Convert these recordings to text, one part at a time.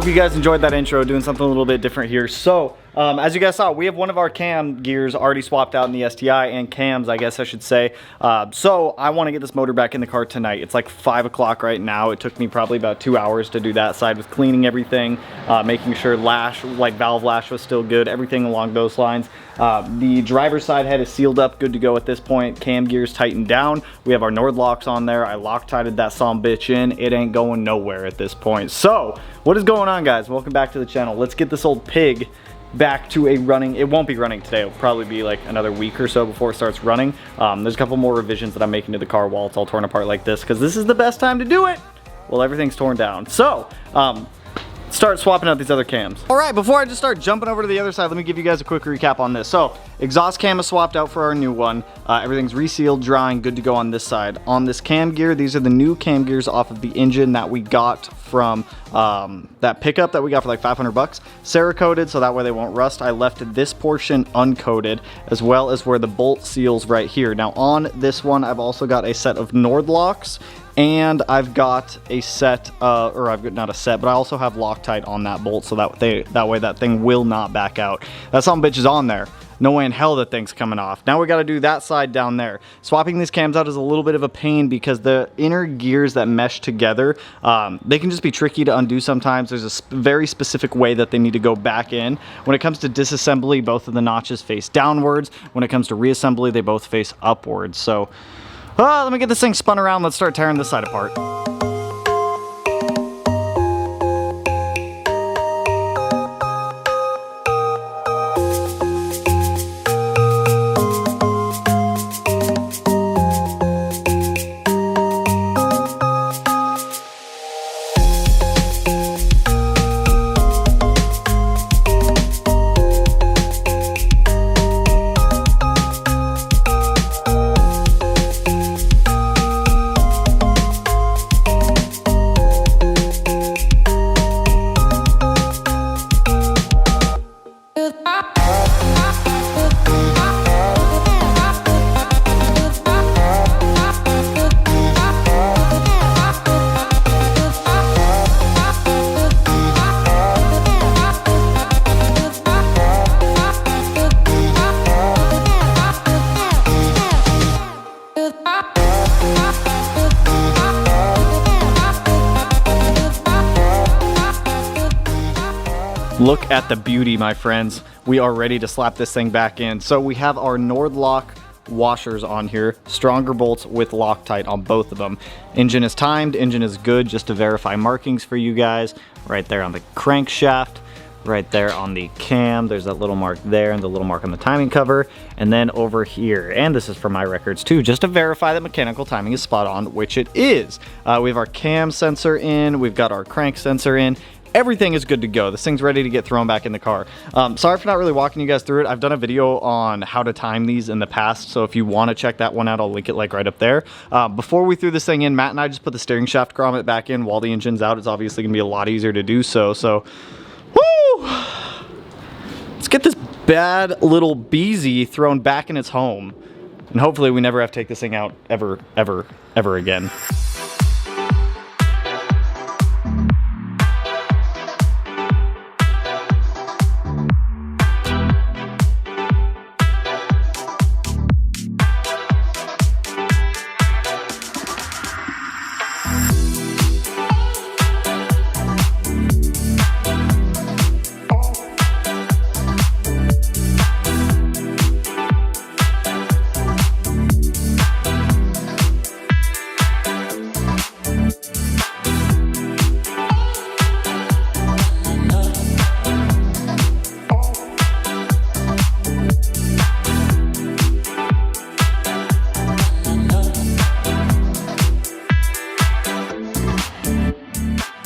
you guys enjoyed that intro, doing something a little bit different here. So, as you guys saw, we have one of our cam gears already swapped out in the STI, and cams, I guess I should say. So, I want to get this motor back in the car tonight. It's like 5 o'clock right now. It took me probably about 2 hours to do that side with cleaning everything, making sure lash, like valve lash was still good, everything along those lines. The driver's side head is sealed up, good to go at this point. Cam gears tightened down. We have our Nord locks on there. I Loctited that some bitch in. It ain't going nowhere at this point. So, what is going on, guys? Welcome back to the channel. Let's get this old pig back to a running. It won't be running today. It'll probably be like another week or so before it starts running. There's a couple more revisions that I'm making to the car while it's all torn apart like this, because this is the best time to do it. Well, everything's torn down. So, start swapping out these other cams. All right, before I just start jumping over to the other side, let me give you guys a quick recap on this. So, exhaust cam is swapped out for our new one. Everything's resealed, drying, good to go on this side. On this cam gear, these are the new cam gears off of the engine that we got from that pickup that we got for like 500 bucks. Cerakoted, so that way they won't rust. I left this portion uncoated, as well as where the bolt seals right here. Now on this one, I've also got a set of Nord locks, and I've got a set, or I've got not a set, but I also have Loctite on that bolt, so that way that thing will not back out. That son of a bitch is on there. No way in hell that thing's coming off. Now we got to do that side down there. Swapping these cams out is a little bit of a pain because the inner gears that mesh together, they can just be tricky to undo sometimes. There's a very specific way that they need to go back in. When it comes to disassembly, both of the notches face downwards. When it comes to reassembly, they both face upwards. So, let me get this thing spun around. Let's start tearing this side apart. Look at the beauty, my friends. We are ready to slap this thing back in. So we have our Nord lock washers on here, stronger bolts with Loctite on both of them. Engine is timed, engine is good, just to verify markings for you guys. Right there on the crankshaft, right there on the cam, there's that little mark there and the little mark on the timing cover, and then over here, and this is for my records too, just to verify that mechanical timing is spot on, which it is. We have our cam sensor in, we've got our crank sensor in. Everything is good to go. This thing's ready to get thrown back in the car. Sorry for not really walking you guys through it. I've done a video on how to time these in the past, so if you want to check that one out, I'll link it like right up there. Before we threw this thing in, Matt and I just put the steering shaft grommet back in while the engine's out. It's obviously going to be a lot easier to do so. So, woo! Let's get this bad little beezy thrown back in its home. And hopefully we never have to take this thing out ever, ever, ever again.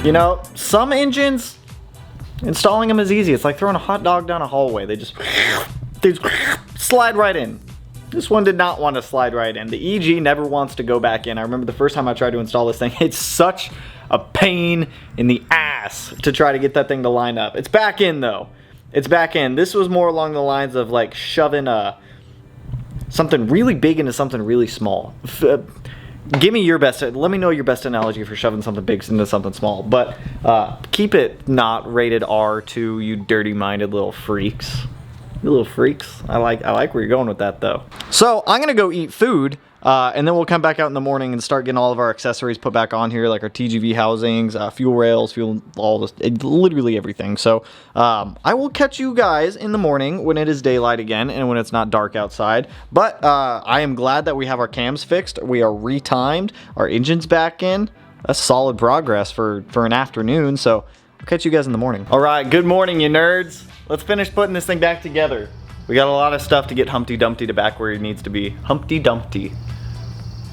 You know, some engines, installing them is easy. It's like throwing a hot dog down a hallway. They just slide right in. This one did not want to slide right in. The EG never wants to go back in. I remember the first time I tried to install this thing, it's such a pain in the ass to try to get that thing to line up. It's back in though. It's back in. This was more along the lines of like shoving something really big into something really small. give me your best, let me know your best analogy for shoving something big into something small, but keep it not rated R2, you dirty-minded little freaks. You little freaks. I like where you're going with that though. So I'm gonna go eat food, and then we'll come back out in the morning and start getting all of our accessories put back on here, like our TGV housings, fuel rails, fuel, all this, literally everything. So I will catch you guys in the morning when it is daylight again and when it's not dark outside. But I am glad that we have our cams fixed. We are retimed. Our engine's back in. That's solid progress for an afternoon. So I'll catch you guys in the morning. All right, good morning, you nerds. Let's finish putting this thing back together. We got a lot of stuff to get Humpty Dumpty to back where he needs to be. Humpty Dumpty.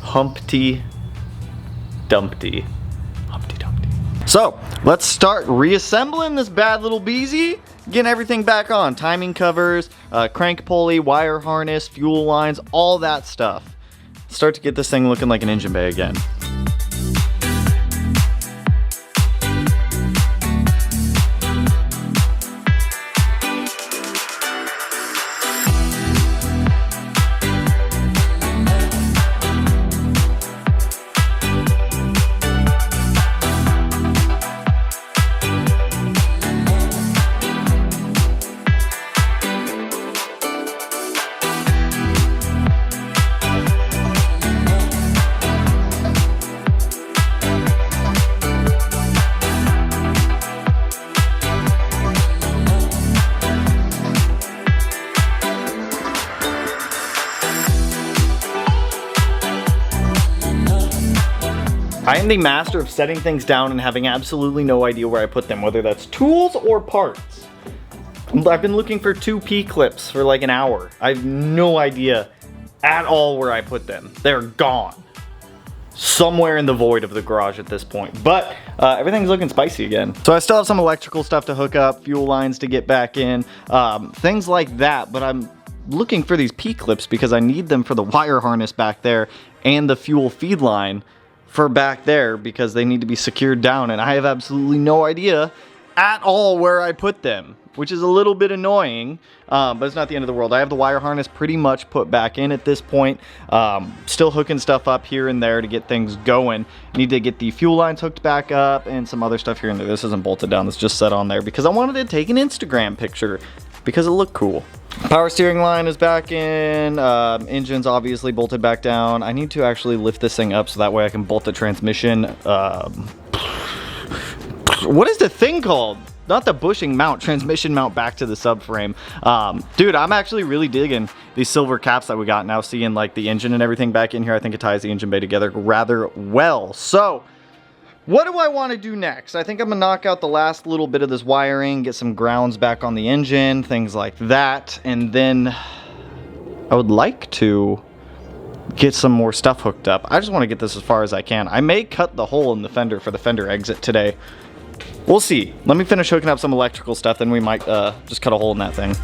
Humpty Dumpty. Humpty Dumpty. So, let's start reassembling this bad little beezy. Getting everything back on. Timing covers, crank pulley, wire harness, fuel lines, all that stuff. Start to get this thing looking like an engine bay again. I am the master of setting things down and having absolutely no idea where I put them, whether that's tools or parts. I've been looking for 2 P-clips for like an hour. I have no idea at all where I put them. They're gone. Somewhere in the void of the garage at this point. But everything's looking spicy again. So I still have some electrical stuff to hook up, fuel lines to get back in, things like that. But I'm looking for these P-clips because I need them for the wire harness back there and the fuel feed line for back there because they need to be secured down, and I have absolutely no idea at all where I put them, which is a little bit annoying, but it's not the end of the world. I have the wire harness pretty much put back in at this point. Still hooking stuff up here and there to get things going. Need to get the fuel lines hooked back up and some other stuff here and there. This isn't bolted down, it's just set on there because I wanted to take an Instagram picture because it looked cool. Power steering line is back in, engine's obviously bolted back down. I need to actually lift this thing up so that way I can bolt the transmission. What is the thing called? Not the bushing mount, transmission mount back to the subframe. Dude, I'm actually really digging these silver caps that we got now, seeing like the engine and everything back in here. I think it ties the engine bay together rather well. So, what do I want to do next? I think I'm gonna knock out the last little bit of this wiring, get some grounds back on the engine, things like that, and then I would like to get some more stuff hooked up. I just want to get this as far as I can. I may cut the hole in the fender for the fender exit today. We'll see. Let me finish hooking up some electrical stuff, then we might just cut a hole in that thing.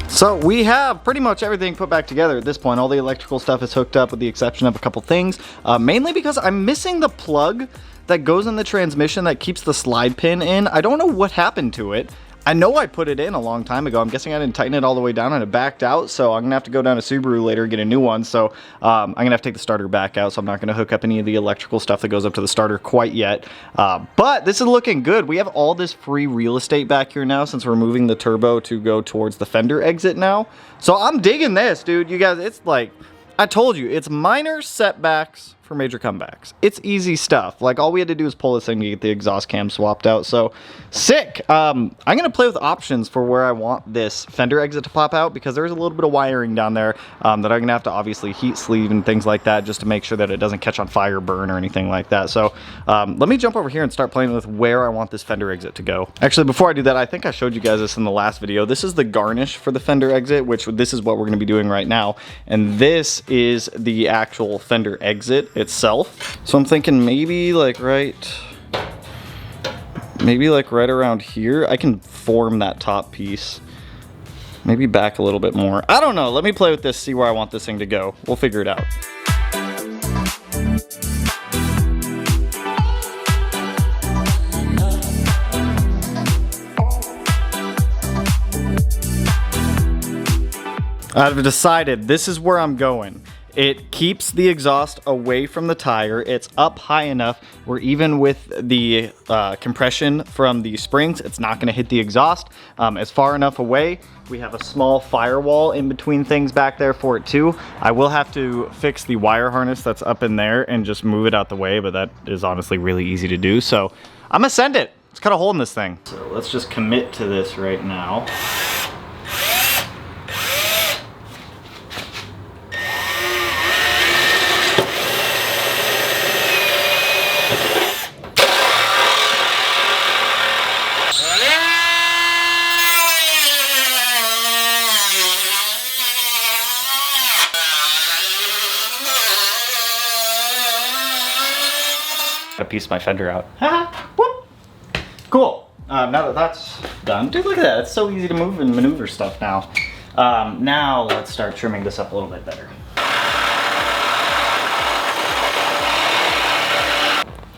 So we have pretty much everything put back together at this point. All the electrical stuff is hooked up with the exception of a couple things, mainly because I'm missing the plug that goes in the transmission that keeps the slide pin in. I don't know what happened to it. I know I put it in a long time ago. I'm guessing I didn't tighten it all the way down and it backed out, so I'm gonna have to go down to Subaru later and get a new one. So I'm gonna have to take the starter back out, so I'm not gonna hook up any of the electrical stuff that goes up to the starter quite yet. But this is looking good. We have all this free real estate back here now since we're moving the turbo to go towards the fender exit now. So I'm digging this, dude. You guys, it's like, I told you, it's minor setbacks for major comebacks. It's easy stuff. Like, all we had to do is pull this thing to get the exhaust cam swapped out. So sick. I'm gonna play with options for where I want this fender exit to pop out because there's a little bit of wiring down there that I'm gonna have to obviously heat sleeve and things like that just to make sure that it doesn't catch on fire, burn, or anything like that. So let me jump over here and start playing with where I want this fender exit to go. Actually, before I do that, I think I showed you guys this in the last video. This is the garnish for the fender exit, which this is what we're gonna be doing right now. And this is the actual fender exit itself. So I'm thinking maybe like right around here I can form that top piece Maybe back a little bit more. I don't know. Let me play with this, see where I want this thing to go. We'll figure it out. I've decided this is where I'm going. It keeps the exhaust away from the tire. It's up high enough where even with the compression from the springs, it's not gonna hit the exhaust. It's far enough away. We have a small firewall in between things back there for it too. I will have to fix the wire harness that's up in there and just move it out the way, but that is honestly really easy to do. So I'm gonna send it. Let's cut a hole in this thing. So let's just commit to this right now. A piece of my fender out. Whoop. Cool. Now that that's done, dude, look at that. It's so easy to move and maneuver stuff now. Now let's start trimming this up a little bit better.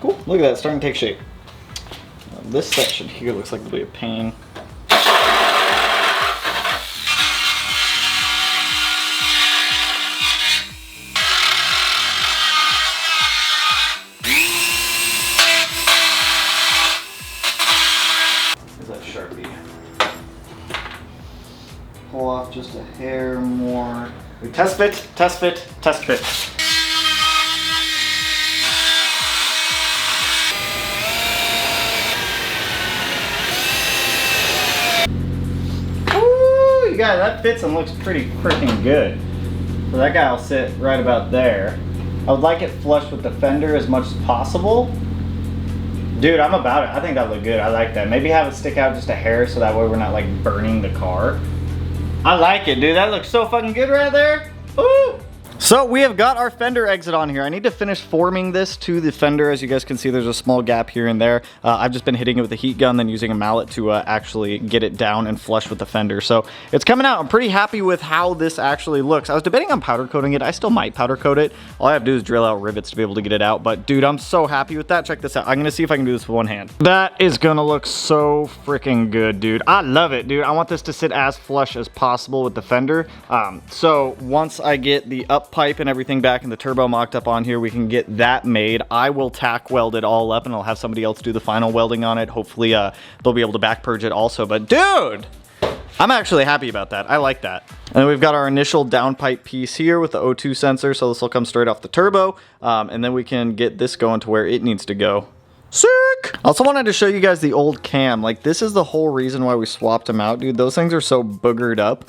Cool. Look at that. It's starting to take shape. This section here looks like it'll be a pain. Pull off just a hair more. We test fit, test fit, test fit. Ooh, you guys, that fits and looks pretty freaking good. So that guy will sit right about there. I would like it flush with the fender as much as possible. Dude, I'm about it. I think that looked good. I like that. Maybe have it stick out just a hair so that way we're not like burning the car. I like it, dude. That looks so fucking good right there. Ooh. So we have got our fender exit on here. I need to finish forming this to the fender. As you guys can see, there's a small gap here and there. I've just been hitting it with a heat gun, then using a mallet to actually get it down and flush with the fender. So it's coming out. I'm pretty happy with how this actually looks. I was debating on powder coating it. I still might powder coat it. All I have to do is drill out rivets to be able to get it out. But dude, I'm so happy with that. Check this out. I'm gonna see if I can do this with one hand. That is gonna look so freaking good, dude. I love it, dude. I want this to sit as flush as possible with the fender. So once I get the up pipe and everything back and the turbo mocked up on here, we can get that made. I will tack weld it all up and I'll have somebody else do the final welding on it. Hopefully they'll be able to back purge it also. But dude, I'm actually happy about that. I like that. And then we've got our initial downpipe piece here with the O2 sensor. So this will come straight off the turbo. And then we can get this going to where it needs to go. Sick! I also wanted to show you guys the old cam. Like, this is the whole reason why we swapped them out, dude. Those things are so boogered up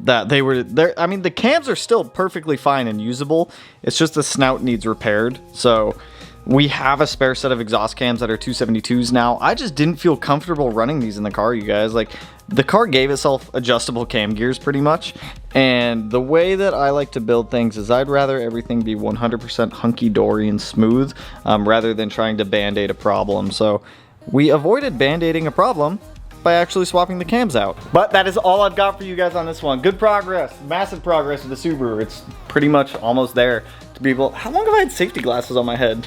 that they were there. I mean, the cams are still perfectly fine and usable. It's just the snout needs repaired. So we have a spare set of exhaust cams that are 272s now. I just didn't feel comfortable running these in the car, you guys. Like, the car gave itself adjustable cam gears pretty much. And the way that I like to build things is I'd rather everything be 100% hunky-dory and smooth rather than trying to band-aid a problem. So we avoided band-aiding a problem by actually swapping the cams out. But that is all I've got for you guys on this one. Good progress, massive progress with the Subaru. It's pretty much almost there to be able. How long have I had safety glasses on my head?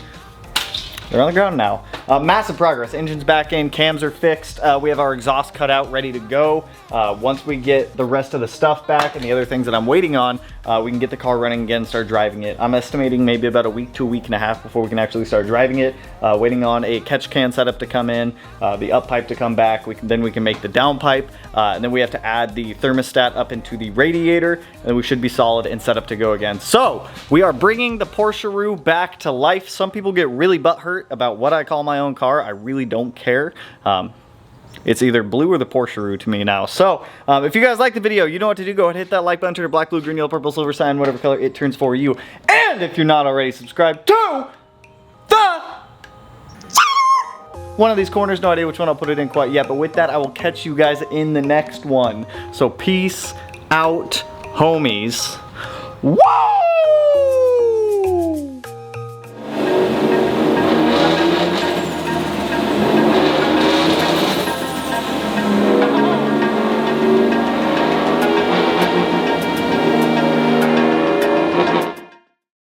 They're on the ground now. Massive progress. Engine's back in, cams are fixed. We have our exhaust cut out, ready to go. Once we get the rest of the stuff back and the other things that I'm waiting on, we can get the car running again and start driving it. I'm estimating maybe about a week to a week and a half before we can actually start driving it. Waiting on a catch can setup to come in, the up pipe to come back. Then we can make the down pipe, and then we have to add the thermostat up into the radiator, and we should be solid and set up to go again. So we are bringing the Porscharu back to life. Some people get really butthurt about what I call my own car. I really don't care. It's either blue or the Porscharu to me now. So if you guys like the video, you know what to do. Go ahead and hit that like button, turn it black, blue, green, yellow, purple, silver sign, whatever color it turns for you. And if you're not already subscribed to the one of these corners, no idea which one I'll put it in quite yet, but with that, I will catch you guys in the next one. So peace out, homies. Whoa!